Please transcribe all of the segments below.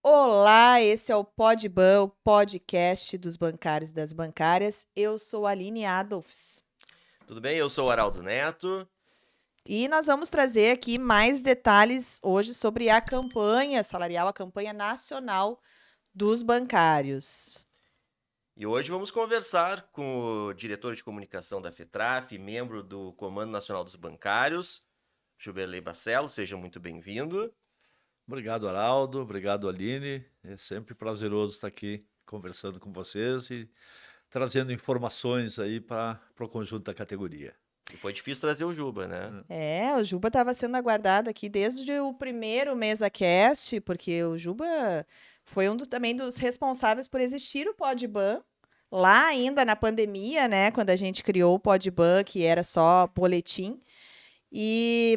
Olá, esse é o PodBan, o podcast dos bancários e das bancárias. Eu sou a Aline Adolfs. Tudo bem? Eu sou o Araldo Neto. E nós vamos trazer aqui mais detalhes hoje sobre a campanha salarial, a campanha nacional dos bancários. E hoje vamos conversar com o diretor de comunicação da FETRAF, membro do Comando Nacional dos Bancários, Juberley Bacello. Seja muito bem-vindo. Obrigado, Araldo. Obrigado, Aline. É sempre prazeroso estar aqui conversando com vocês e trazendo informações aí para o conjunto da categoria. E foi difícil trazer o Juba, né? O Juba estava sendo aguardado aqui desde o primeiro MesaCast, porque o Juba foi também dos responsáveis por existir o PodBan, lá ainda na pandemia, né, quando a gente criou o PodBan, que era só boletim.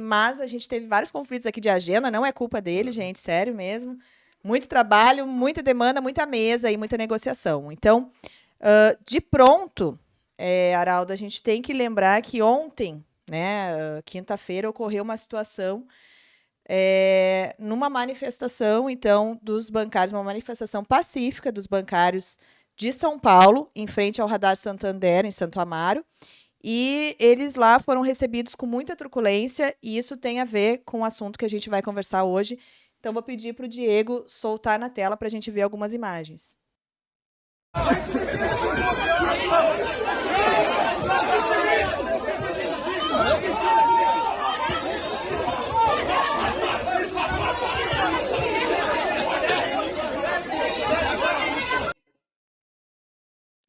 Mas a gente teve vários conflitos aqui de agenda, não é culpa dele, gente, sério mesmo. Muito trabalho, muita demanda, muita mesa e muita negociação. Então, de pronto, Araldo, a gente tem que lembrar que ontem, né, quinta-feira, ocorreu uma situação numa manifestação, então, dos bancários, uma manifestação pacífica dos bancários de São Paulo, em frente ao Radar Santander, em Santo Amaro. E eles lá foram recebidos com muita truculência, e isso tem a ver com o assunto que a gente vai conversar hoje. Então, vou pedir para o Diego soltar na tela para a gente ver algumas imagens.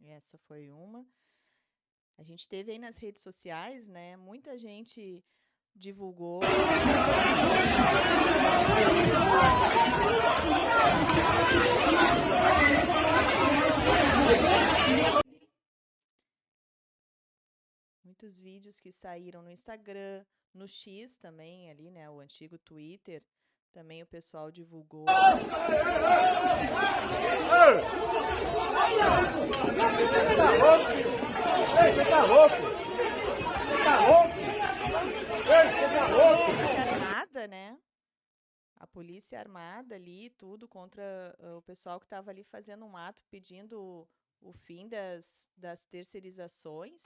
Essa foi uma. A gente teve aí nas redes sociais, né? Muita gente divulgou. Muitos vídeos que saíram no Instagram, no X também, ali, né? O antigo Twitter. Também o pessoal divulgou. Você tá louco? Você tá louco? Você tá louco? A polícia armada, né? A polícia armada ali, tudo contra o pessoal que estava ali fazendo um ato pedindo o fim das terceirizações.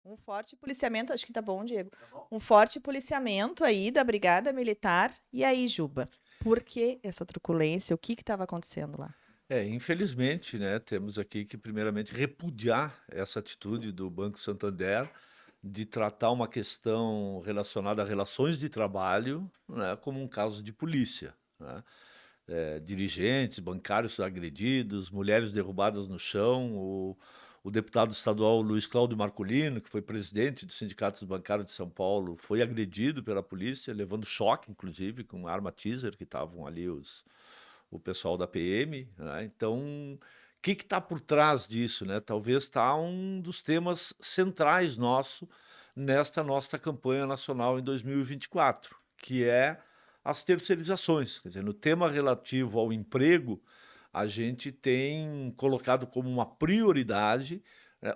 Um forte policiamento, acho que tá bom, Diego. Um forte policiamento aí da Brigada Militar. E aí, Juba, por que essa truculência? O que estava acontecendo lá? Infelizmente, né, temos aqui que primeiramente repudiar essa atitude do Banco Santander de tratar uma questão relacionada a relações de trabalho, né, como um caso de polícia, né? Dirigentes, bancários agredidos, mulheres derrubadas no chão, o deputado estadual Luiz Cláudio Marcolino, que foi presidente do Sindicato dos Bancários de São Paulo, foi agredido pela polícia, levando choque, inclusive, com arma taser, que estavam ali o pessoal da PM, né? Então, o que está por trás disso, né? Talvez está um dos temas centrais nosso nesta nossa campanha nacional em 2024, que é as terceirizações. Quer dizer, no tema relativo ao emprego, a gente tem colocado como uma prioridade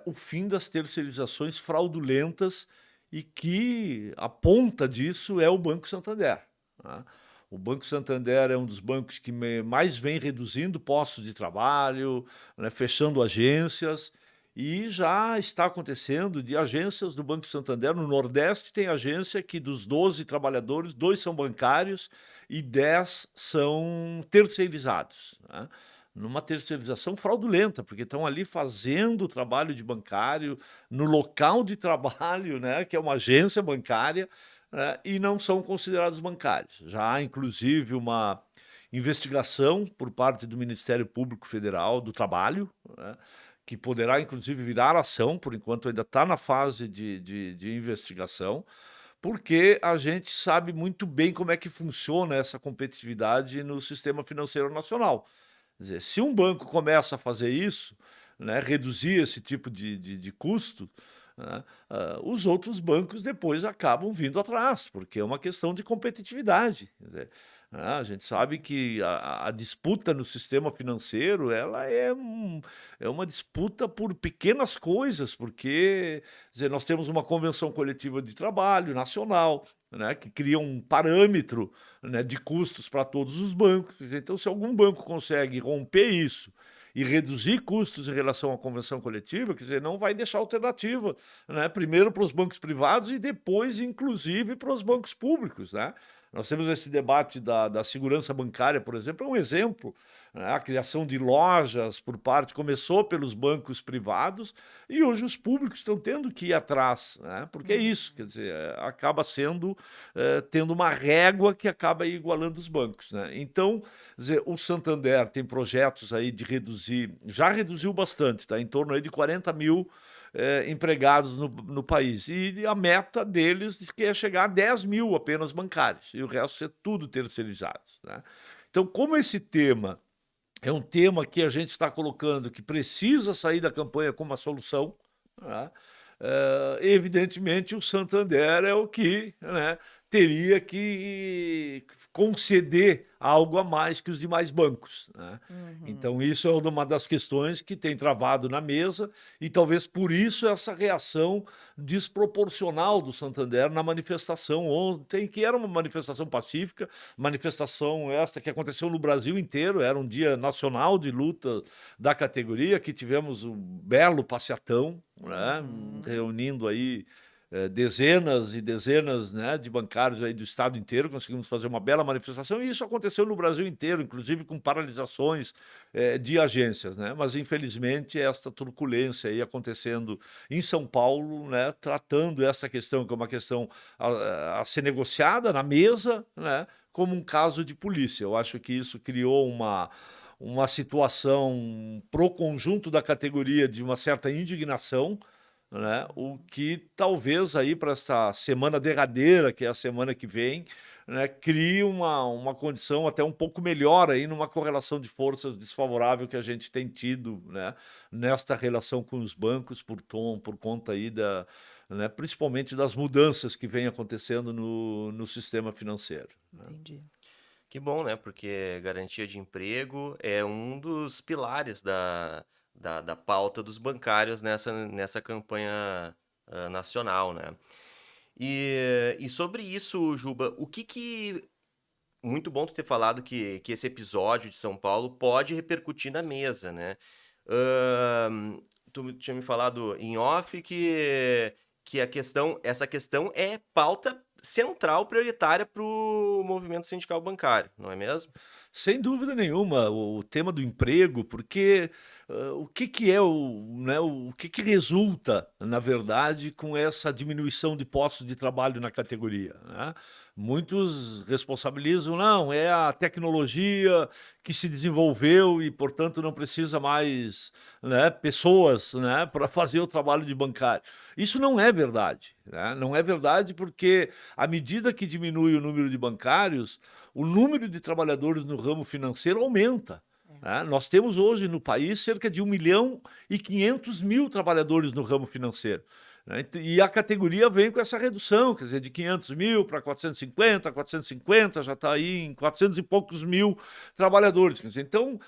o fim das terceirizações fraudulentas e que a ponta disso é o Banco Santander, né? O Banco Santander é um dos bancos que mais vem reduzindo postos de trabalho, né, fechando agências, e já está acontecendo de agências do Banco Santander. No Nordeste tem agência que dos 12 trabalhadores, 2 são bancários e 10 são terceirizados, né? Numa terceirização fraudulenta, porque estão ali fazendo o trabalho de bancário no local de trabalho, né, que é uma agência bancária, né, e não são considerados bancários. Já há, inclusive, uma investigação por parte do Ministério Público Federal do Trabalho, né, que poderá, inclusive, virar ação, por enquanto ainda está na fase de investigação, porque a gente sabe muito bem como é que funciona essa competitividade no sistema financeiro nacional. Quer dizer, se um banco começa a fazer isso, né, reduzir esse tipo de custo, né, os outros bancos depois acabam vindo atrás, porque é uma questão de competitividade. Quer dizer, né, a gente sabe que a disputa no sistema financeiro ela é uma disputa por pequenas coisas, porque quer dizer, nós temos uma convenção coletiva de trabalho nacional, né, que cria um parâmetro, né, de custos para todos os bancos. Quer dizer, então, se algum banco consegue romper isso e reduzir custos em relação à convenção coletiva, quer dizer, não vai deixar alternativa, né, primeiro para os bancos privados e depois, inclusive, para os bancos públicos, né? Nós temos esse debate da segurança bancária, por exemplo, é um exemplo, né? A criação de lojas por parte, começou pelos bancos privados e hoje os públicos estão tendo que ir atrás, né? Porque é isso, quer dizer, acaba sendo, tendo uma régua que acaba igualando os bancos, né? Então, quer dizer, o Santander tem projetos aí de reduzir, já reduziu bastante, tá? Em torno aí de 40 mil empregados no país. E a meta deles diz que é chegar a 10 mil apenas bancários, e o resto ser tudo terceirizado, né? Então, como esse tema é um tema que a gente está colocando que precisa sair da campanha como uma solução, né, evidentemente o Santander é o que, né, teria que conceder algo a mais que os demais bancos, né? Então, isso é uma das questões que tem travado na mesa e talvez por isso essa reação desproporcional do Santander na manifestação ontem, que era uma manifestação pacífica, manifestação esta que aconteceu no Brasil inteiro, era um dia nacional de luta da categoria, que tivemos um belo passeatão, né, reunindo aí dezenas e dezenas, né, de bancários aí do estado inteiro, conseguimos fazer uma bela manifestação, e isso aconteceu no Brasil inteiro, inclusive com paralisações de agências, né? Mas infelizmente esta turbulência aí acontecendo em São Paulo, né, tratando essa questão que é uma questão a ser negociada na mesa, né, como um caso de polícia. Eu acho que isso criou uma situação pro conjunto da categoria de uma certa indignação, né? O que talvez aí para essa semana derradeira, que é a semana que vem, né, crie uma condição até um pouco melhor aí numa correlação de forças desfavorável que a gente tem tido, né, nesta relação com os bancos por conta aí né, principalmente das mudanças que vêm acontecendo no sistema financeiro, né? Entendi. Que bom, né? Porque garantia de emprego é um dos pilares da pauta dos bancários nessa campanha nacional, né? E sobre isso, Juba, o que muito bom tu ter falado que esse episódio de São Paulo pode repercutir na mesa, né? Tu tinha me falado em off que essa questão é pauta central, prioritária para o movimento sindical bancário, não é mesmo? Sem dúvida nenhuma, o tema do emprego, porque o que é né, o que resulta, na verdade, com essa diminuição de postos de trabalho na categoria, né? Muitos responsabilizam, não, é a tecnologia que se desenvolveu e, portanto, não precisa mais, né, pessoas, né, para fazer o trabalho de bancário. Isso não é verdade, né? Não é verdade porque, à medida que diminui o número de bancários, o número de trabalhadores no ramo financeiro aumenta, né? Nós temos hoje no país cerca de 1.500.000 trabalhadores no ramo financeiro, né? E a categoria vem com essa redução, quer dizer, de 500 mil para 450, já está aí em 400 e poucos mil trabalhadores. Quer dizer, então,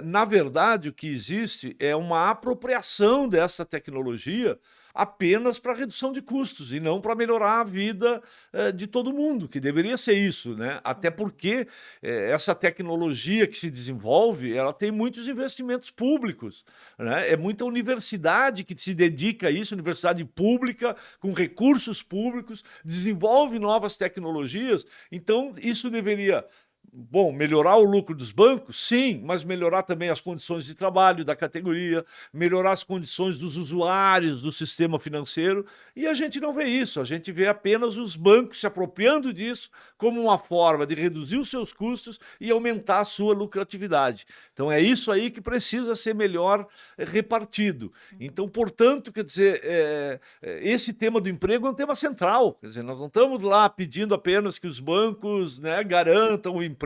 na verdade, o que existe é uma apropriação dessa tecnologia apenas para redução de custos e não para melhorar a vida de todo mundo, que deveria ser isso, né? Até porque essa tecnologia que se desenvolve, ela tem muitos investimentos públicos, né? É muita universidade que se dedica a isso, universidade pública, com recursos públicos, desenvolve novas tecnologias, então isso deveria... Bom, melhorar o lucro dos bancos? Sim, mas melhorar também as condições de trabalho da categoria, melhorar as condições dos usuários do sistema financeiro, e a gente não vê isso, a gente vê apenas os bancos se apropriando disso como uma forma de reduzir os seus custos e aumentar a sua lucratividade. Então é isso aí que precisa ser melhor repartido. Então, portanto, quer dizer, esse tema do emprego é um tema central, quer dizer, nós não estamos lá pedindo apenas que os bancos, né, garantam o emprego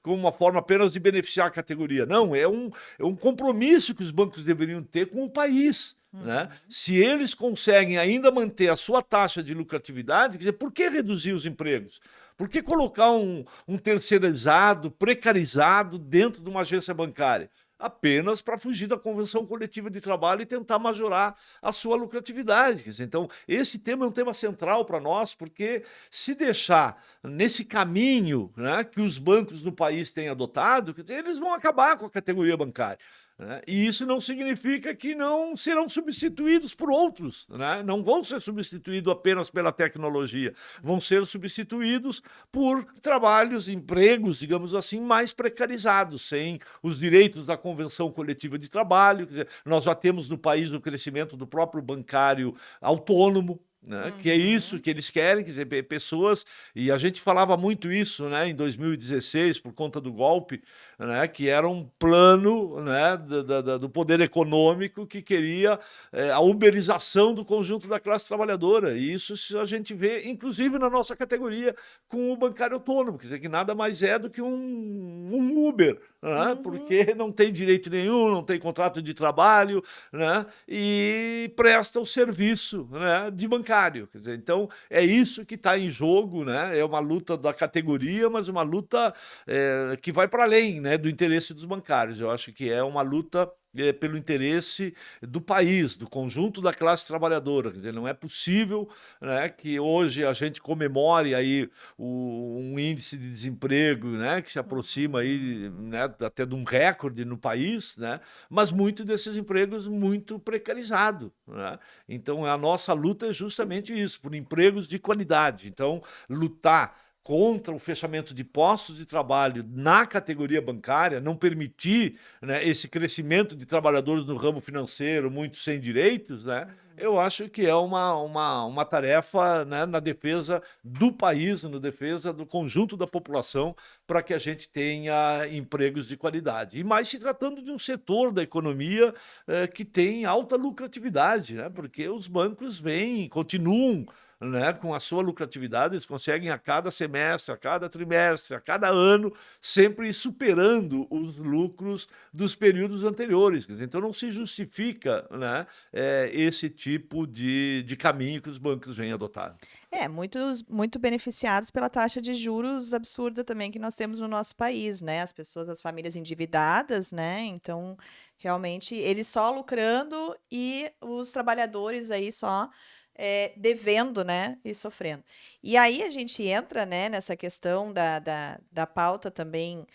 como uma forma apenas de beneficiar a categoria. Não, é um compromisso que os bancos deveriam ter com o país, né? Se eles conseguem ainda manter a sua taxa de lucratividade, quer dizer, por que reduzir os empregos? Por que colocar um terceirizado, precarizado dentro de uma agência bancária? Apenas para fugir da convenção coletiva de trabalho e tentar majorar a sua lucratividade. Quer dizer, então, esse tema é um tema central para nós, porque se deixar nesse caminho, né, que os bancos no país têm adotado, quer dizer, eles vão acabar com a categoria bancária. Né? E isso não significa que não serão substituídos por outros, né? Não vão ser substituídos apenas pela tecnologia, vão ser substituídos por trabalhos, empregos, digamos assim, mais precarizados, sem os direitos da convenção coletiva de trabalho. Quer dizer, nós já temos no país o crescimento do próprio bancário autônomo, né? Que é isso que eles querem, quer dizer, pessoas, e a gente falava muito isso, né, em 2016, por conta do golpe, né, que era um plano, né, do poder econômico que queria a uberização do conjunto da classe trabalhadora, e isso a gente vê, inclusive, na nossa categoria, com o bancário autônomo, quer dizer, que nada mais é do que um Uber, né, porque não tem direito nenhum, não tem contrato de trabalho, né, e presta o serviço, né, de bancário. Quer dizer, então, é isso que está em jogo, né? É uma luta da categoria, mas uma luta que vai para além, né, do interesse dos bancários. Eu acho que é uma luta pelo interesse do país, do conjunto da classe trabalhadora. Quer dizer, não é possível, né, que hoje a gente comemore aí um índice de desemprego, né, que se aproxima aí, né, até de um recorde no país, né, mas muitos desses empregos muito precarizados, né? Então a nossa luta é justamente isso, por empregos de qualidade. Então, lutar contra o fechamento de postos de trabalho na categoria bancária, não permitir, né, esse crescimento de trabalhadores no ramo financeiro, muitos sem direitos, né, eu acho que é uma tarefa, né, na defesa do país, na defesa do conjunto da população, para que a gente tenha empregos de qualidade. E mais se tratando de um setor da economia que tem alta lucratividade, né, porque os bancos continuam, né, com a sua lucratividade, eles conseguem a cada semestre, a cada trimestre, a cada ano, sempre superando os lucros dos períodos anteriores. Quer dizer, então não se justifica, né, esse tipo de caminho que os bancos vêm adotando. Muito beneficiados pela taxa de juros absurda também que nós temos no nosso país, né? As pessoas, as famílias endividadas, né? Então, realmente, eles só lucrando e os trabalhadores aí só devendo, né, e sofrendo. E aí a gente entra, né, nessa questão da pauta também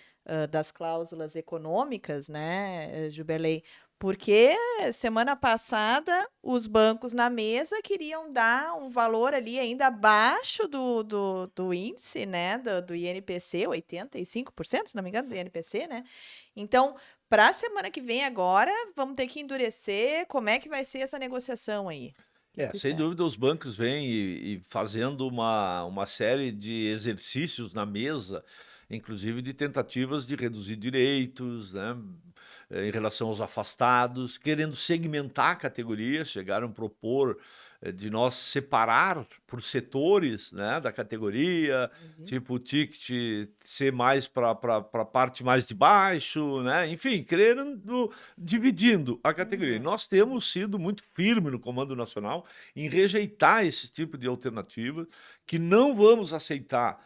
das cláusulas econômicas, né, Jubilei, porque semana passada os bancos na mesa queriam dar um valor ali ainda abaixo do índice, né, do INPC, 85%, se não me engano, do INPC, né? Então, para a semana que vem agora, vamos ter que endurecer. Como é que vai ser essa negociação aí? Sem dúvida, os bancos vêm e fazendo uma série de exercícios na mesa, inclusive de tentativas de reduzir direitos, né, em relação aos afastados, querendo segmentar a categoria, chegaram a propor de nós separar por setores, né, da categoria, tipo o ticket ser mais para a parte mais de baixo, né, enfim, querendo dividindo a categoria. E nós temos sido muito firmes no Comando Nacional em rejeitar esse tipo de alternativa, que não vamos aceitar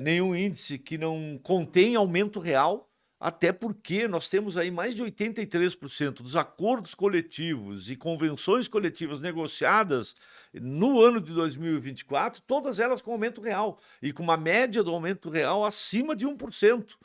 nenhum índice que não contém aumento real, até porque nós temos aí mais de 83% dos acordos coletivos e convenções coletivas negociadas no ano de 2024, todas elas com aumento real, e com uma média do aumento real acima de 1%.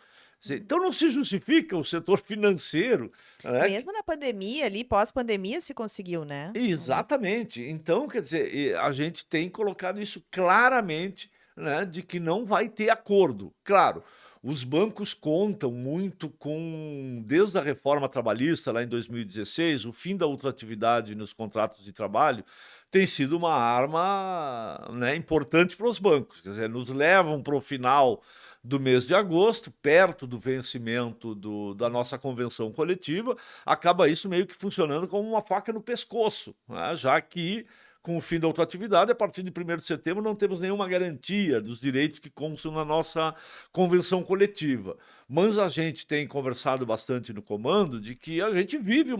Então não se justifica o setor financeiro, né? Mesmo na pandemia ali, pós-pandemia se conseguiu, né? Exatamente. Então, quer dizer, a gente tem colocado isso claramente, né, de que não vai ter acordo. Claro, os bancos contam muito com, desde a reforma trabalhista lá em 2016, o fim da ultratividade nos contratos de trabalho tem sido uma arma, né, importante para os bancos. Quer dizer, nos levam para o final do mês de agosto, perto do vencimento da nossa convenção coletiva, acaba isso meio que funcionando como uma faca no pescoço, né, já que com o fim da outra atividade, a partir de 1º de setembro, não temos nenhuma garantia dos direitos que constam na nossa convenção coletiva. Mas a gente tem conversado bastante no comando de que a gente vive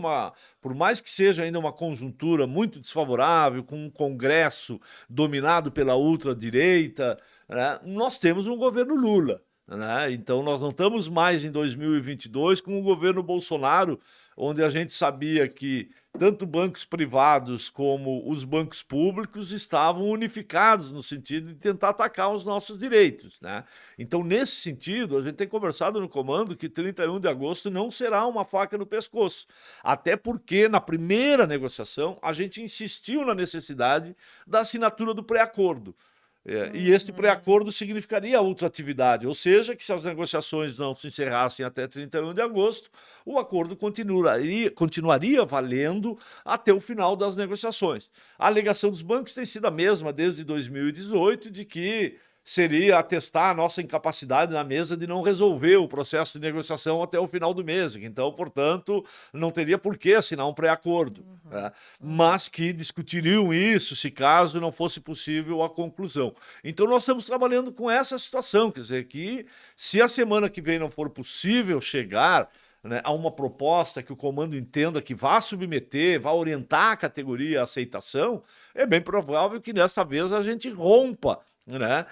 por mais que seja ainda uma conjuntura muito desfavorável, com um Congresso dominado pela ultradireita, né, nós temos um governo Lula. Né? Então, nós não estamos mais em 2022 com o governo Bolsonaro, onde a gente sabia que tanto bancos privados como os bancos públicos estavam unificados no sentido de tentar atacar os nossos direitos. Né? Então, nesse sentido, a gente tem conversado no comando que 31 de agosto não será uma faca no pescoço, até porque na primeira negociação a gente insistiu na necessidade da assinatura do pré-acordo. E este pré-acordo significaria a ultratividade, ou seja, que se as negociações não se encerrassem até 31 de agosto, o acordo continuaria valendo até o final das negociações. A alegação dos bancos tem sido a mesma desde 2018, de que seria atestar a nossa incapacidade na mesa de não resolver o processo de negociação até o final do mês. Então, portanto, não teria por que assinar um pré-acordo. Né? Mas que discutiriam isso se caso não fosse possível a conclusão. Então, nós estamos trabalhando com essa situação, quer dizer, que se a semana que vem não for possível chegar, né, a uma proposta que o comando entenda que vá submeter, vá orientar a categoria à aceitação, é bem provável que desta vez a gente rompa, né,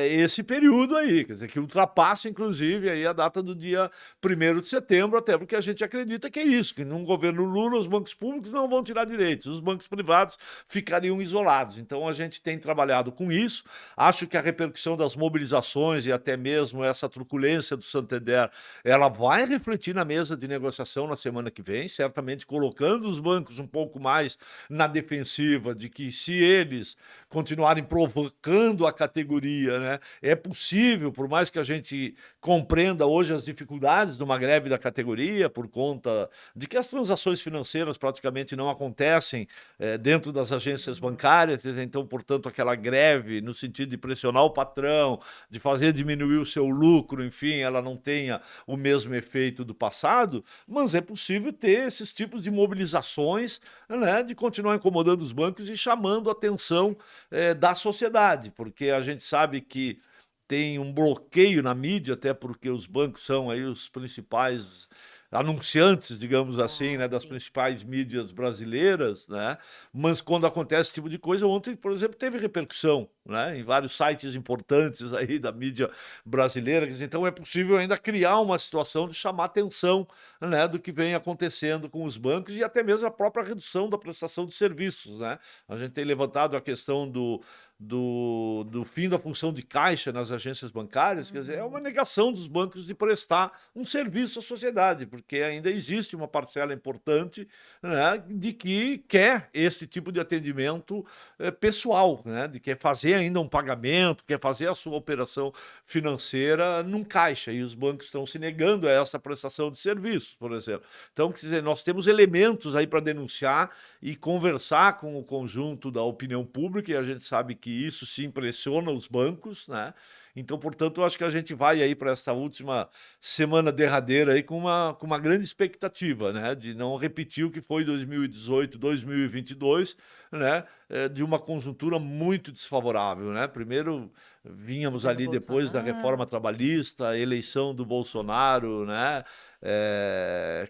esse período aí, quer dizer, que ultrapasse, inclusive, aí a data do dia 1º de setembro, até porque a gente acredita que é isso, que num governo Lula os bancos públicos não vão tirar direitos, os bancos privados ficariam isolados. Então a gente tem trabalhado com isso, acho que a repercussão das mobilizações e até mesmo essa truculência do Santander, ela vai refletir na mesa de negociação na semana que vem, certamente colocando os bancos um pouco mais na defensiva de que se eles continuarem provocando a categoria, né, é possível, por mais que a gente compreenda hoje as dificuldades de uma greve da categoria, por conta de que as transações financeiras praticamente não acontecem dentro das agências bancárias, então, portanto, aquela greve no sentido de pressionar o patrão, de fazer diminuir o seu lucro, enfim, ela não tenha o mesmo efeito do passado, mas é possível ter esses tipos de mobilizações, né, de continuar incomodando os bancos e chamando a atenção da sociedade, porque a gente sabe que tem um bloqueio na mídia, até porque os bancos são aí os principais anunciantes, digamos assim, né, das sim. principais mídias brasileiras, né? Mas quando acontece esse tipo de coisa, ontem, por exemplo, teve repercussão, né, em vários sites importantes aí da mídia brasileira, então é possível ainda criar uma situação de chamar atenção, né, do que vem acontecendo com os bancos e até mesmo a própria redução da prestação de serviços, né? A gente tem levantado a questão do fim da função de caixa nas agências bancárias, quer dizer, é uma negação dos bancos de prestar um serviço à sociedade, porque ainda existe uma parcela importante, né, de que quer esse tipo de atendimento pessoal, né, de quer fazer ainda um pagamento, quer fazer a sua operação financeira num caixa, e os bancos estão se negando a essa prestação de serviço, por exemplo. Então, quer dizer, nós temos elementos aí para denunciar e conversar com o conjunto da opinião pública, e a gente sabe que isso se impressiona os bancos, né? Então, portanto, eu acho que a gente vai aí para essa última semana derradeira aí com uma grande expectativa, né, de não repetir o que foi 2018, 2022, né, de uma conjuntura muito desfavorável, né? Primeiro vínhamos Governo ali depois da reforma Bolsonaro. trabalhista, a eleição do Bolsonaro, né,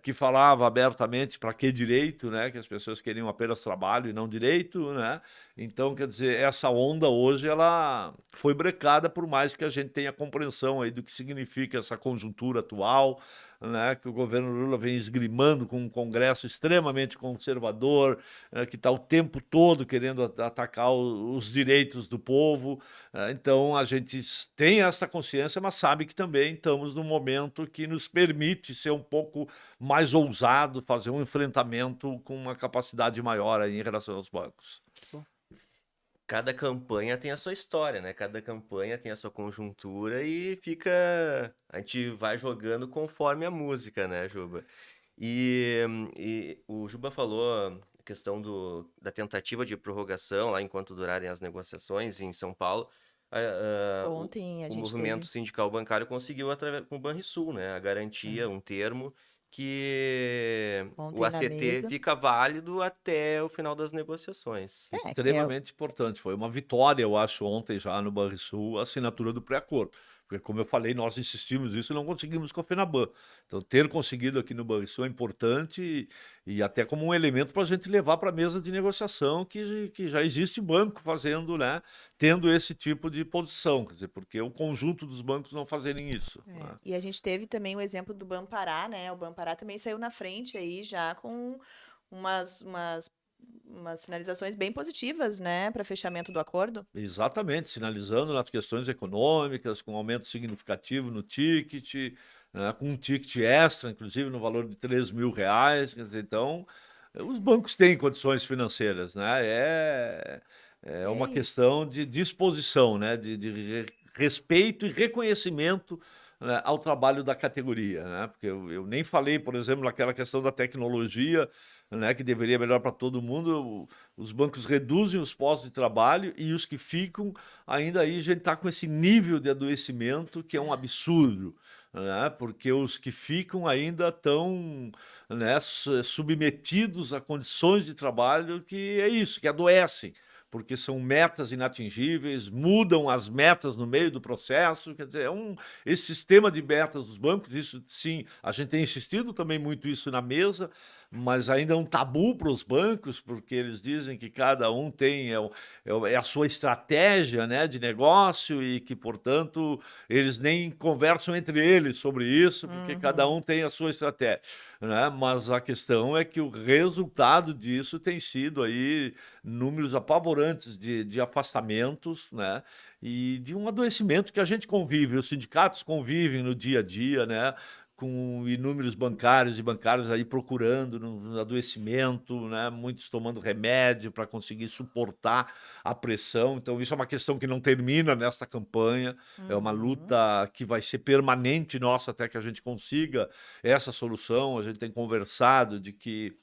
que falava abertamente para que direito, né, que as pessoas queriam apenas trabalho e não direito, né? Então, quer dizer, essa onda hoje ela foi brecada, por mais que a gente tenha compreensão aí do que significa essa conjuntura atual, né, que o governo Lula vem esgrimando com um Congresso extremamente conservador, que está o tempo todo querendo atacar os direitos do povo. Então, a gente tem essa consciência, mas sabe que também estamos num momento que nos permite ser um pouco mais ousado, fazer um enfrentamento com uma capacidade maior aí em relação aos bancos. Cada campanha tem a sua história, né? Cada campanha tem a sua conjuntura e fica. A gente vai jogando conforme a música, né, Juba? E o Juba falou a questão da tentativa de prorrogação lá enquanto durarem as negociações em São Paulo. Ontem a O gente movimento teve. sindical bancário conseguiu, com o Banrisul, né, a garantia, um termo que o Ontem na ACT mesa. fica válido até o final das negociações. É, que é o Extremamente importante. Foi uma vitória, eu acho, ontem já no Banrisul, a assinatura do pré-acordo. Porque, como eu falei, nós insistimos nisso e não conseguimos com a FENABAN. Então, ter conseguido aqui no Banrisul é importante e até como um elemento para a gente levar para a mesa de negociação que já existe banco fazendo, né? Tendo esse tipo de posição. Quer dizer, porque o conjunto dos bancos não fazerem isso. Né? E a gente teve também o exemplo do Banpará, né? O Banpará também saiu na frente aí já com umas sinalizações bem positivas, né, para fechamento do acordo. Exatamente, sinalizando nas questões econômicas, com aumento significativo no ticket, né, com um ticket extra, inclusive no valor de R$ 3.000. Quer dizer, então, os bancos têm condições financeiras, né? É uma isso. questão de disposição, né? De respeito e reconhecimento, né, ao trabalho da categoria, né? Porque eu nem falei, por exemplo, naquela questão da tecnologia, né, que deveria melhorar para todo mundo. Os bancos reduzem os postos de trabalho e os que ficam, ainda aí a gente está com esse nível de adoecimento que é um absurdo, né? Porque os que ficam ainda estão, né, submetidos a condições de trabalho que é isso, que adoecem. Porque são metas inatingíveis, mudam as metas no meio do processo. Quer dizer, esse sistema de metas dos bancos, isso sim, a gente tem insistido também muito isso na mesa, mas ainda é um tabu para os bancos, porque eles dizem que cada um tem a sua estratégia, né, de negócio e que, portanto, eles nem conversam entre eles sobre isso, porque cada um tem a sua estratégia, né? Mas a questão é que o resultado disso tem sido aí números apavorantes de afastamentos, né? E de um adoecimento que a gente convive, os sindicatos convivem no dia a dia, né? Com inúmeros bancários e bancárias aí procurando no adoecimento, né? Muitos tomando remédio para conseguir suportar a pressão. Então, isso é uma questão que não termina nesta campanha, é uma luta que vai ser permanente nossa até que a gente consiga essa solução. A gente tem conversado de que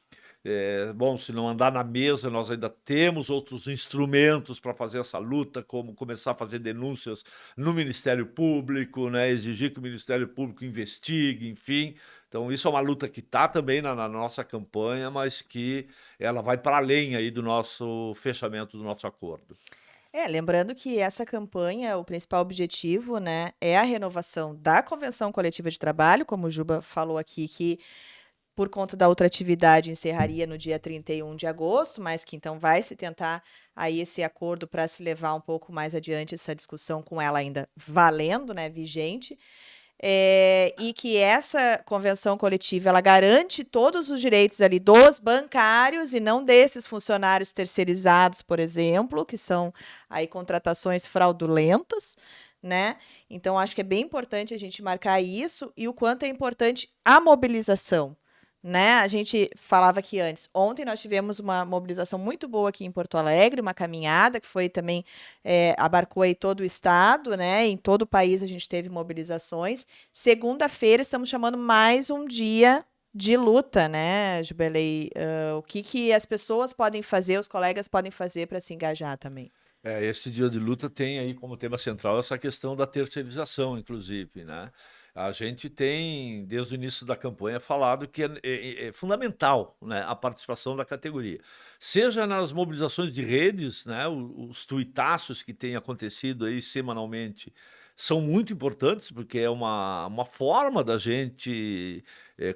bom, se não andar na mesa, nós ainda temos outros instrumentos para fazer essa luta, como começar a fazer denúncias no Ministério Público, né, exigir que o Ministério Público investigue, enfim. Então, isso é uma luta que está também na nossa campanha, mas que ela vai para além aí do nosso fechamento do nosso acordo. Lembrando que essa campanha, o principal objetivo, né, é a renovação da Convenção Coletiva de Trabalho, como o Juba falou aqui, que por conta da outra atividade encerraria no dia 31 de agosto, mas que então vai se tentar aí esse acordo para se levar um pouco mais adiante essa discussão com ela ainda valendo, né, vigente, e que essa convenção coletiva ela garante todos os direitos ali dos bancários e não desses funcionários terceirizados, por exemplo, que são aí contratações fraudulentas, né? Então acho que é bem importante a gente marcar isso e o quanto é importante a mobilização. Né? A gente falava aqui antes, ontem nós tivemos uma mobilização muito boa aqui em Porto Alegre, uma caminhada que foi também, abarcou aí todo o estado, né? Em todo o país a gente teve mobilizações. Segunda-feira estamos chamando mais um dia de luta, né, Jubilei? O que as pessoas podem fazer, os colegas podem fazer para se engajar também? Esse dia de luta tem aí como tema central essa questão da terceirização, inclusive, né? A gente tem, desde o início da campanha, falado que é fundamental, né, a participação da categoria. Seja nas mobilizações de redes, né, os tuitaços que têm acontecido aí semanalmente são muito importantes, porque é uma forma da gente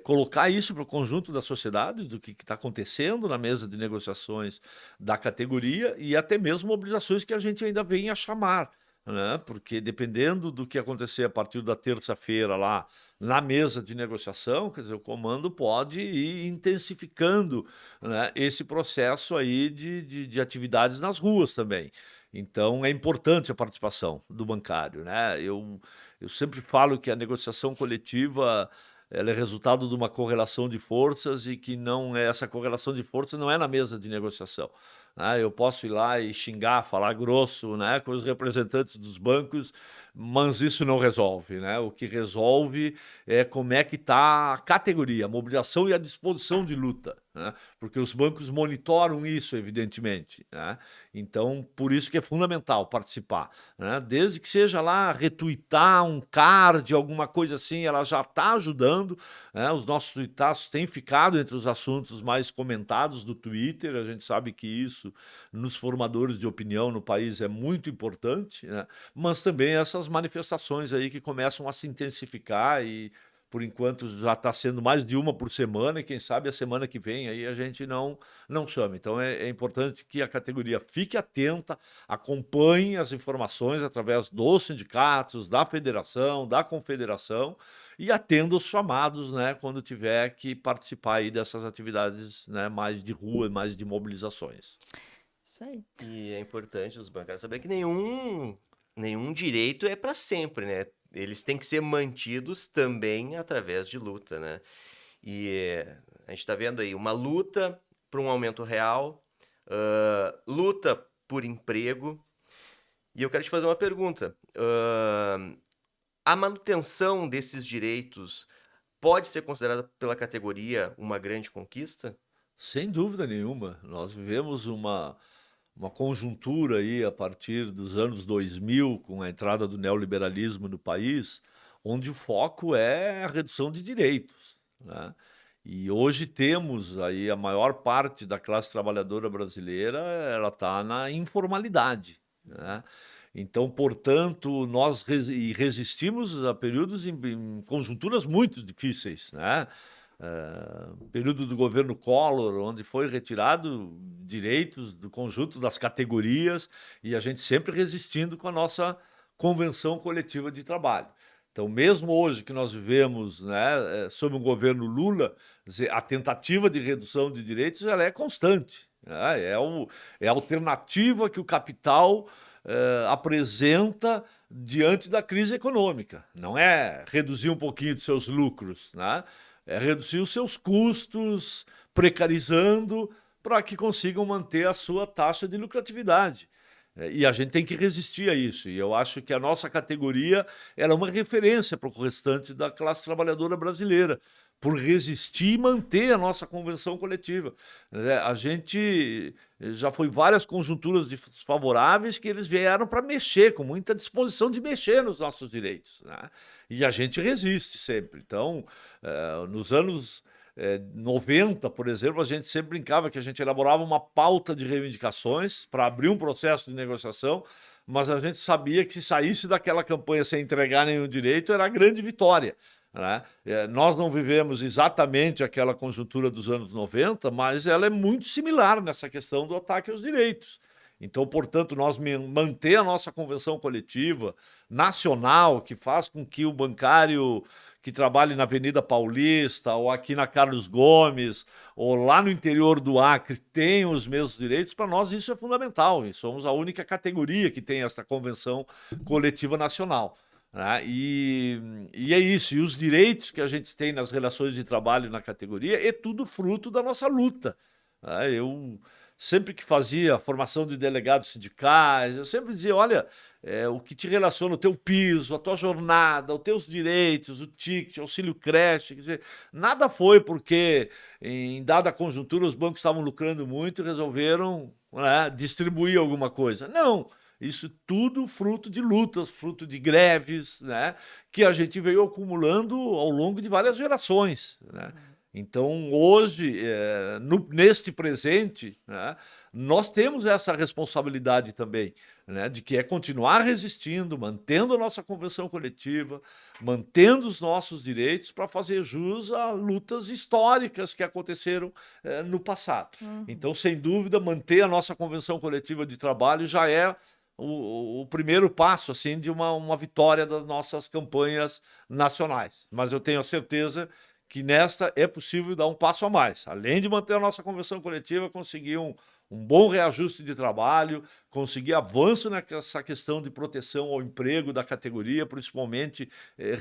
colocar isso para o conjunto da sociedade, do que está acontecendo na mesa de negociações da categoria e até mesmo mobilizações que a gente ainda vem a chamar, né? Porque dependendo do que acontecer a partir da terça-feira lá na mesa de negociação, quer dizer, o comando pode ir intensificando, né, esse processo aí de atividades nas ruas também. Então, é importante a participação do bancário, né? Eu sempre falo que a negociação coletiva ela é resultado de uma correlação de forças e que não essa correlação de forças não é na mesa de negociação. né? Eu posso ir lá e xingar, falar grosso, né, com os representantes dos bancos, mas isso não resolve, né? O que resolve é como é que está a categoria, a mobilização e a disposição de luta, né? Porque os bancos monitoram isso, evidentemente, né? Então, por isso que é fundamental participar, né? Desde que seja lá retuitar um card, alguma coisa assim, ela já está ajudando, né? Os nossos tuitaços têm ficado entre os assuntos mais comentados do Twitter, a gente sabe que isso, nos formadores de opinião no país, é muito importante, né? Mas também essas manifestações aí que começam a se intensificar e, por enquanto, já está sendo mais de uma por semana, e quem sabe a semana que vem aí a gente não chama. Então é importante que a categoria fique atenta, acompanhe as informações através dos sindicatos, da federação, da confederação, e atenda os chamados, né, quando tiver que participar aí dessas atividades, né, mais de rua, mais de mobilizações. Isso aí. E é importante os bancários saber que nenhum direito é para sempre, né? Eles têm que ser mantidos também através de luta, né? E a gente está vendo aí uma luta por um aumento real, luta por emprego. E eu quero te fazer uma pergunta. A manutenção desses direitos pode ser considerada pela categoria uma grande conquista? Sem dúvida nenhuma. Nós vivemos uma conjuntura aí a partir dos anos 2000, com a entrada do neoliberalismo no país, onde o foco é a redução de direitos, né? E hoje temos aí a maior parte da classe trabalhadora brasileira, ela está na informalidade, né? Então, portanto, nós resistimos a períodos em conjunturas muito difíceis, né? Período do governo Collor, onde foi retirado direitos do conjunto das categorias, e a gente sempre resistindo com a nossa convenção coletiva de trabalho. Então, mesmo hoje que nós vivemos, né, sob um governo Lula, a tentativa de redução de direitos ela é constante, né? É a alternativa que o capital apresenta diante da crise econômica. Não é reduzir um pouquinho de seus lucros, né? É reduzir os seus custos, precarizando, para que consigam manter a sua taxa de lucratividade. E a gente tem que resistir a isso. E eu acho que a nossa categoria era uma referência para o restante da classe trabalhadora brasileira, por resistir e manter a nossa convenção coletiva. A gente já foi várias conjunturas desfavoráveis que eles vieram para mexer, com muita disposição de mexer nos nossos direitos, né? E a gente resiste sempre. Então, nos anos 90, por exemplo, a gente sempre brincava que a gente elaborava uma pauta de reivindicações para abrir um processo de negociação, mas a gente sabia que se saísse daquela campanha sem entregar nenhum direito, era a grande vitória, né? Nós não vivemos exatamente aquela conjuntura dos anos 90, mas ela é muito similar nessa questão do ataque aos direitos. Então, portanto, nós manter a nossa convenção coletiva nacional, que faz com que o bancário que trabalhe na Avenida Paulista, ou aqui na Carlos Gomes, ou lá no interior do Acre, tenha os mesmos direitos, para nós isso é fundamental. E somos a única categoria que tem essa convenção coletiva nacional, né? E é isso. E os direitos que a gente tem nas relações de trabalho na categoria é tudo fruto da nossa luta, né? Eu sempre que fazia formação de delegados sindicais, eu sempre dizia, olha, o que te relaciona o teu piso, a tua jornada, os teus direitos, o ticket, auxílio creche, quer dizer, nada foi porque em dada conjuntura os bancos estavam lucrando muito e resolveram, né, distribuir alguma coisa. Não, isso tudo fruto de lutas, fruto de greves, né, que a gente veio acumulando ao longo de várias gerações, né? Então, hoje, neste presente, né, nós temos essa responsabilidade também, né, de que é continuar resistindo, mantendo a nossa convenção coletiva, mantendo os nossos direitos para fazer jus a lutas históricas que aconteceram no passado. Então, sem dúvida, manter a nossa convenção coletiva de trabalho já é o primeiro passo assim, de uma vitória das nossas campanhas nacionais. Mas eu tenho a certeza que nesta é possível dar um passo a mais. Além de manter a nossa convenção coletiva, conseguir um bom reajuste de trabalho, conseguir avanço nessa questão de proteção ao emprego da categoria, principalmente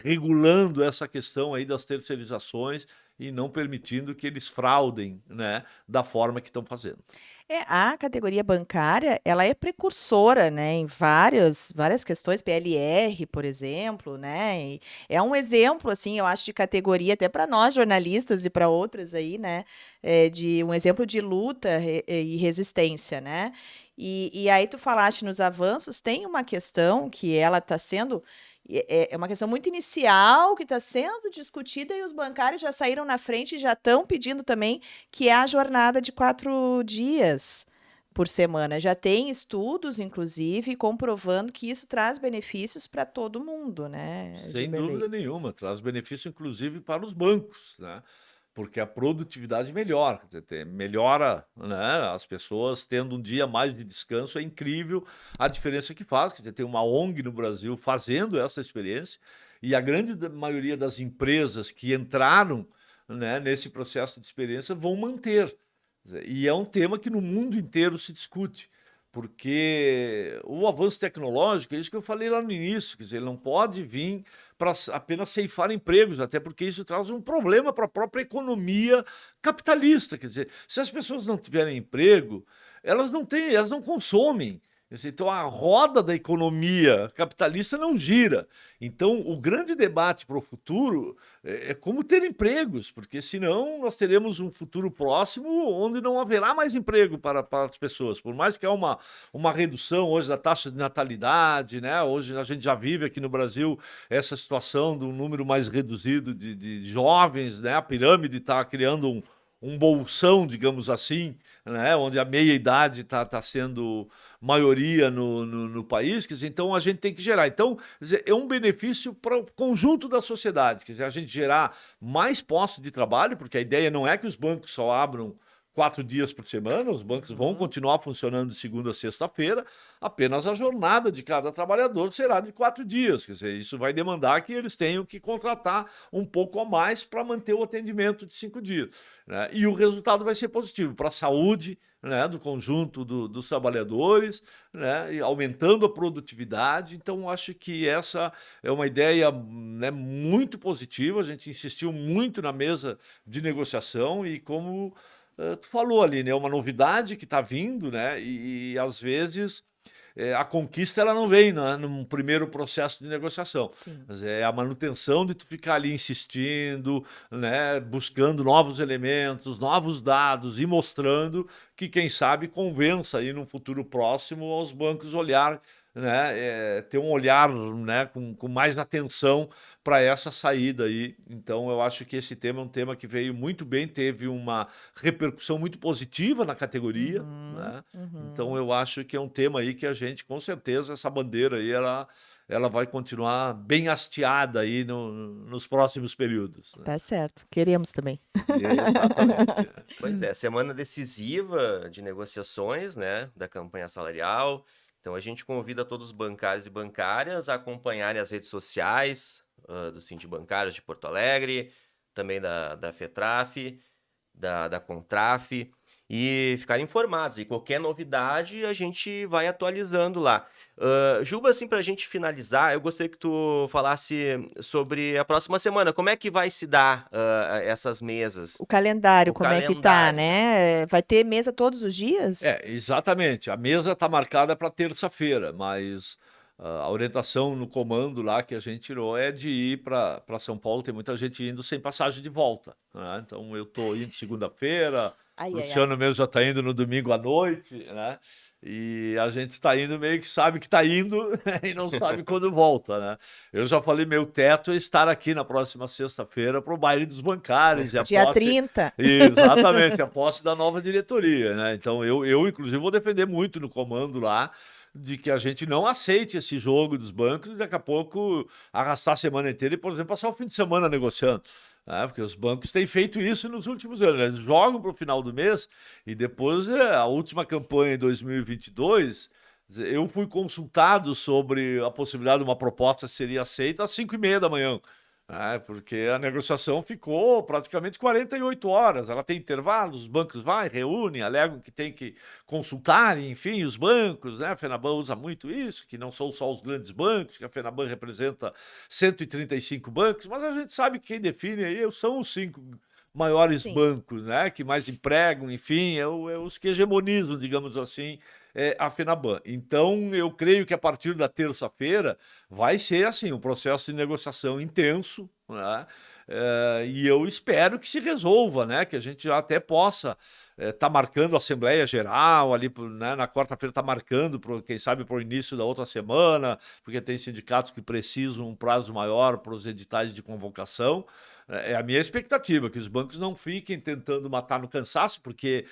regulando essa questão aí das terceirizações e não permitindo que eles fraudem, né, da forma que estão fazendo. A categoria bancária, ela é precursora, né, em várias questões, PLR, por exemplo, né, e é um exemplo, assim, eu acho, de categoria até para nós jornalistas e para outras aí, né, de um exemplo de luta e resistência, né. E aí tu falaste nos avanços, tem uma questão que ela está sendo é uma questão muito inicial que está sendo discutida e os bancários já saíram na frente e já estão pedindo também que é a jornada de 4 dias por semana. Já tem estudos, inclusive, comprovando que isso traz benefícios para todo mundo, né, Sem Gilberley? dúvida nenhuma, traz benefício inclusive para os bancos, né? Porque a produtividade melhora, quer dizer, melhora, né? As pessoas tendo um dia mais de descanso, é incrível a diferença que faz. Quer dizer, tem uma ONG no Brasil fazendo essa experiência e a grande maioria das empresas que entraram, né, nesse processo de experiência vão manter. E é um tema que no mundo inteiro se discute, porque o avanço tecnológico, é isso que eu falei lá no início, quer dizer, ele não pode vir para apenas ceifar empregos, até porque isso traz um problema para a própria economia capitalista. Quer dizer, se as pessoas não tiverem emprego, elas não têm, elas não consomem. Quer dizer, então a roda da economia capitalista não gira. Então o grande debate para o futuro é como ter empregos, porque senão nós teremos um futuro próximo onde não haverá mais emprego para as pessoas. Por mais que há uma redução hoje da taxa de natalidade, né? Hoje a gente já vive aqui no Brasil essa situação de um número mais reduzido de jovens, né? A pirâmide está criando um bolsão, digamos assim, né, onde a meia-idade está sendo maioria no país, quer dizer, então a gente tem que gerar. Então, quer dizer, é um benefício para o conjunto da sociedade, quer dizer, a gente gerar mais postos de trabalho, porque a ideia não é que os bancos só abram 4 dias por semana, os bancos vão continuar funcionando de segunda a sexta-feira, apenas a jornada de cada trabalhador será de 4 dias. Quer dizer, isso vai demandar que eles tenham que contratar um pouco a mais para manter o atendimento de 5 dias, né? E o resultado vai ser positivo para a saúde, né, do conjunto dos trabalhadores, né, e aumentando a produtividade. Então, acho que essa é uma ideia, né, muito positiva. A gente insistiu muito na mesa de negociação e como tu falou ali, né? Uma novidade que está vindo, né? E às vezes a conquista ela não vem, né, num primeiro processo de negociação. Sim. Mas é a manutenção de tu ficar ali insistindo, né? Buscando novos elementos, novos dados e mostrando que, quem sabe, convença aí num futuro próximo aos bancos olhar, né? Ter um olhar, né, com mais atenção para essa saída aí. Então, eu acho que esse tema é um tema que veio muito bem, teve uma repercussão muito positiva na categoria, né? Então, eu acho que é um tema aí que a gente, com certeza, essa bandeira aí, ela vai continuar bem hasteada aí nos próximos períodos, né? Tá certo. Queremos também. Exatamente. Pois é, semana decisiva de negociações, né, da campanha salarial. Então a gente convida todos os bancários e bancárias a acompanharem as redes sociais do Sindibancários de Porto Alegre, também da FETRAF, da Contraf, e ficarem informados. E qualquer novidade a gente vai atualizando lá. Juba, assim, para a gente finalizar, eu gostaria que tu falasse sobre a próxima semana. Como é que vai se dar essas mesas? O calendário, O como é que tá, calendário. né? Vai ter mesa todos os dias? Exatamente. A mesa está marcada para terça-feira, mas a orientação no comando lá que a gente tirou é de ir para São Paulo. Tem muita gente indo sem passagem de volta, né? Então eu estou indo segunda-feira, Ai, o ai, ai. Luciano mesmo já está indo no domingo à noite, né? E a gente está indo meio que sabe que está indo e não sabe quando volta, né? Eu já falei, meu teto é estar aqui na próxima sexta-feira para o baile dos bancários e a Dia posse. 30. Exatamente, a posse da nova diretoria, né? Então eu inclusive vou defender muito no comando lá de que a gente não aceite esse jogo dos bancos e daqui a pouco arrastar a semana inteira e, por exemplo, passar o fim de semana negociando, né? Porque os bancos têm feito isso nos últimos anos, né? Eles jogam para o final do mês e depois a última campanha em 2022. Eu fui consultado sobre a possibilidade de uma proposta seria aceita às 5h30 da manhã. Porque a negociação ficou praticamente 48 horas. Ela tem intervalos, os bancos reúnem, alegam que tem que consultar, enfim, os bancos, né? A FENABAN usa muito isso, que não são só os grandes bancos, que a FENABAN representa 135 bancos, mas a gente sabe que quem define aí são os 5 maiores Sim. bancos, né? Que mais empregam, enfim, os que hegemonizam, digamos assim, a FENABAN. Então, eu creio que a partir da terça-feira vai ser assim, um processo de negociação intenso, né? E eu espero que se resolva, né? Que a gente já até possa estar marcando a Assembleia Geral ali, né? Na quarta-feira está marcando, quem sabe, para o início da outra semana, porque tem sindicatos que precisam um prazo maior para os editais de convocação. É a minha expectativa, que os bancos não fiquem tentando matar no cansaço, porque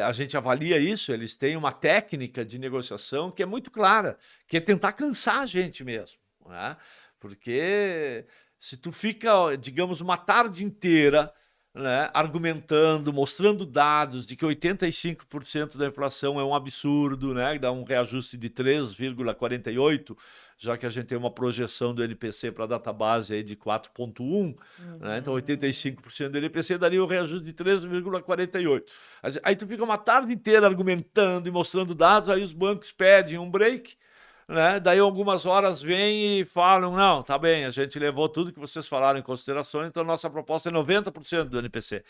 a gente avalia isso, eles têm uma técnica de negociação que é muito clara, que é tentar cansar a gente mesmo, né? Porque se tu fica, digamos, uma tarde inteira, né, argumentando, mostrando dados de que 85% da inflação é um absurdo, né, dá um reajuste de 3,48%, já que a gente tem uma projeção do NPC para a database aí de 4,1%, né, então 85% do NPC daria um reajuste de 3,48%. Aí tu fica uma tarde inteira argumentando e mostrando dados, aí os bancos pedem um break, né? Daí algumas horas vêm e falam, não, tá bem, a gente levou tudo que vocês falaram em consideração, então nossa proposta é 90% do NPC.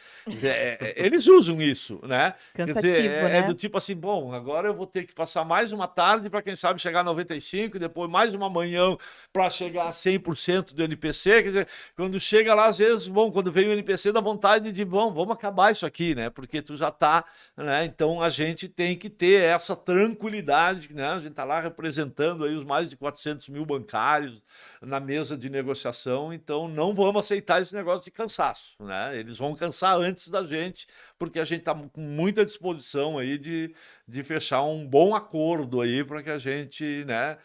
Eles usam isso, né? Quer dizer, Cansativo, né? do tipo assim, bom, agora eu vou ter que passar mais uma tarde para quem sabe chegar a 95%, depois mais uma manhã para chegar a 100% do NPC, quer dizer, quando chega lá, às vezes, bom, quando vem o NPC dá vontade de, bom, vamos acabar isso aqui, né? Porque tu já tá, né? Então a gente tem que ter essa tranquilidade, né? A gente tá lá representando aí os mais de 400 mil bancários na mesa de negociação, então não vamos aceitar esse negócio de cansaço, né? Eles vão cansar antes da gente, porque a gente está com muita disposição aí de fechar um bom acordo aí para que a gente, né,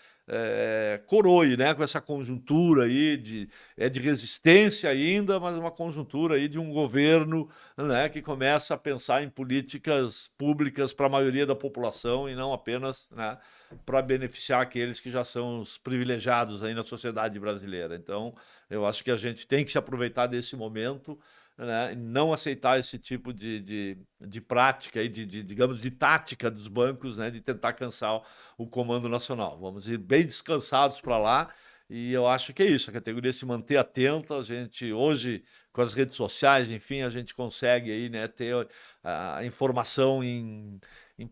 coroe, né, com essa conjuntura aí de resistência ainda, mas uma conjuntura aí de um governo, né, que começa a pensar em políticas públicas para a maioria da população e não apenas, né, para beneficiar aqueles que já são os privilegiados aí na sociedade brasileira. Então, eu acho que a gente tem que se aproveitar desse momento, né, não aceitar esse tipo de prática, aí, digamos, de tática dos bancos, né, de tentar cansar o Comando Nacional. Vamos ir bem descansados para lá e eu acho que é isso, a categoria se manter atenta, a gente hoje, com as redes sociais, enfim, a gente consegue aí, né, ter a informação em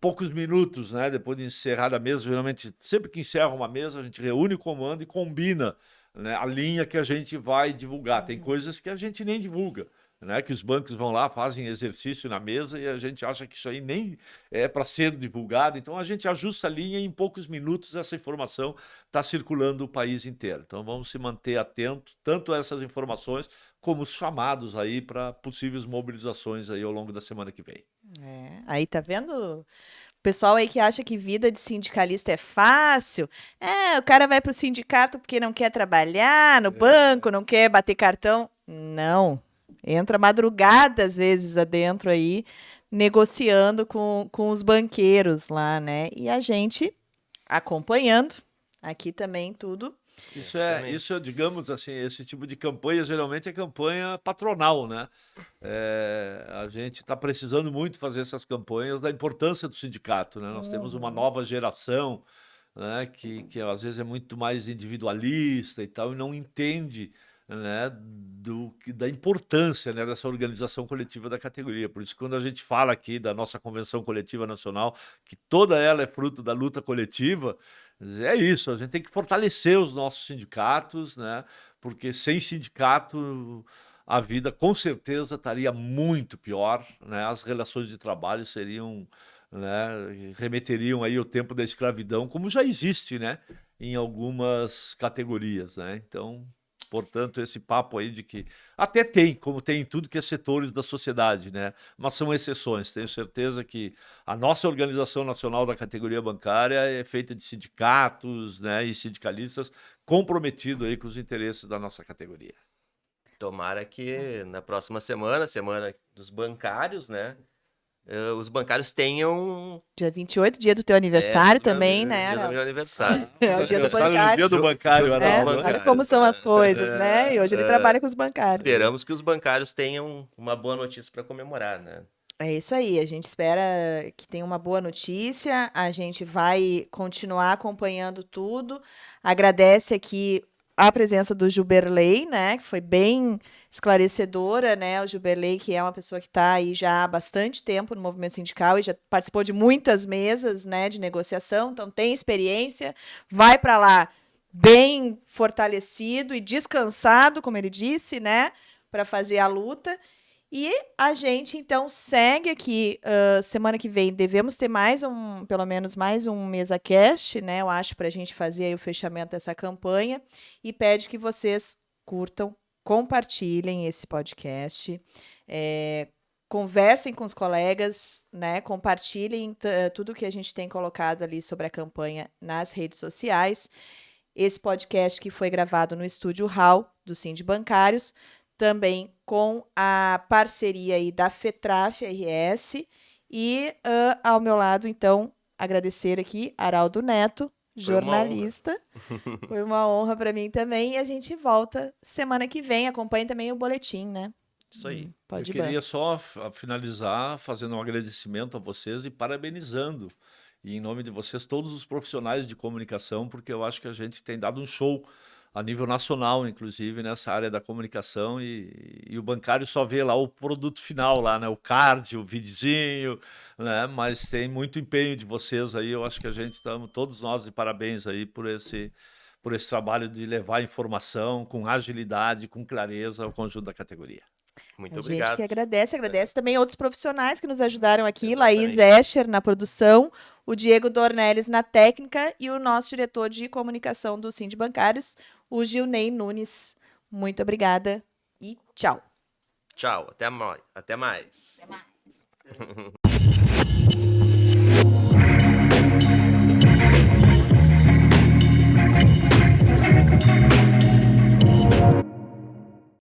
poucos minutos, né, depois de encerrar a mesa. Geralmente, sempre que encerra uma mesa, a gente reúne o comando e combina, né, a linha que a gente vai divulgar. Tem coisas que a gente nem divulga, né, que os bancos vão lá, fazem exercício na mesa e a gente acha que isso aí nem é para ser divulgado. Então a gente ajusta a linha e em poucos minutos essa informação está circulando o país inteiro. Então vamos se manter atentos tanto a essas informações como os chamados aí para possíveis mobilizações aí ao longo da semana que vem. Aí tá vendo? O pessoal aí que acha que vida de sindicalista é fácil. O cara vai pro sindicato porque não quer trabalhar no banco, não quer bater cartão. Não. Entra madrugada, às vezes, adentro aí, negociando com os banqueiros lá, né? E a gente acompanhando aqui também tudo. Isso, digamos assim, esse tipo de campanha geralmente é campanha patronal, né? A gente está precisando muito fazer essas campanhas da importância do sindicato, né? Nós temos uma nova geração, né, que às vezes é muito mais individualista e tal, e não entende, né, da importância, né, dessa organização coletiva da categoria. Por isso, quando a gente fala aqui da nossa Convenção Coletiva Nacional, que toda ela é fruto da luta coletiva, é isso, a gente tem que fortalecer os nossos sindicatos, né, porque sem sindicato a vida com certeza estaria muito pior, né, as relações de trabalho seriam, né, remeteriam aí ao tempo da escravidão, como já existe, né, em algumas categorias, né? Então, portanto, esse papo aí de que até tem, como tem em tudo que é setores da sociedade, né? Mas são exceções. Tenho certeza que a nossa Organização Nacional da Categoria Bancária é feita de sindicatos, né, e sindicalistas comprometidos aí com os interesses da nossa categoria. Tomara que na próxima semana, semana dos bancários, né? Os bancários tenham... Dia 28, dia do teu aniversário também, né? Dia do meu aniversário. É o dia do Aniversário no bancário. dia do bancário, Arnaldo. Olha como são as coisas, né? E hoje ele trabalha com os bancários. Esperamos que os bancários tenham uma boa notícia para comemorar, né? É isso aí, a gente espera que tenha uma boa notícia, a gente vai continuar acompanhando tudo, agradece aqui a presença do Gilberley, né, que foi bem esclarecedora, né, o Gilberley, que é uma pessoa que está aí já há bastante tempo no movimento sindical e já participou de muitas mesas, né, de negociação, então tem experiência, vai para lá bem fortalecido e descansado, como ele disse, né, para fazer a luta. E a gente, então, segue aqui. Semana que vem devemos ter pelo menos mais um MesaCast, né? Eu acho, para a gente fazer aí o fechamento dessa campanha. E pede que vocês curtam, compartilhem esse podcast, conversem com os colegas, né? Compartilhem tudo que a gente tem colocado ali sobre a campanha nas redes sociais. Esse podcast que foi gravado no Estúdio Hall, do Sindibancários, também com a parceria aí da FETRAF RS e ao meu lado, então, agradecer aqui Araldo Neto, jornalista. Foi uma honra para mim também e a gente volta semana que vem. Acompanhe também o boletim, né? Isso aí. Eu Pode queria só finalizar fazendo um agradecimento a vocês e parabenizando, e em nome de vocês, todos os profissionais de comunicação, porque eu acho que a gente tem dado um show a nível nacional, inclusive, nessa área da comunicação, e o bancário só vê lá o produto final, lá, né? O card, o videozinho, né? Mas tem muito empenho de vocês aí, eu acho que a gente estamos, todos nós, de parabéns aí por esse trabalho de levar informação com agilidade, com clareza ao conjunto da categoria. Muito A gente obrigado. que agradece também outros profissionais que nos ajudaram aqui, Exatamente. Laís Escher na produção, o Diego Dornelles na técnica e o nosso diretor de comunicação do Sindibancários, o Gilney Nunes. Muito obrigada e tchau. Tchau, até mais. Até mais.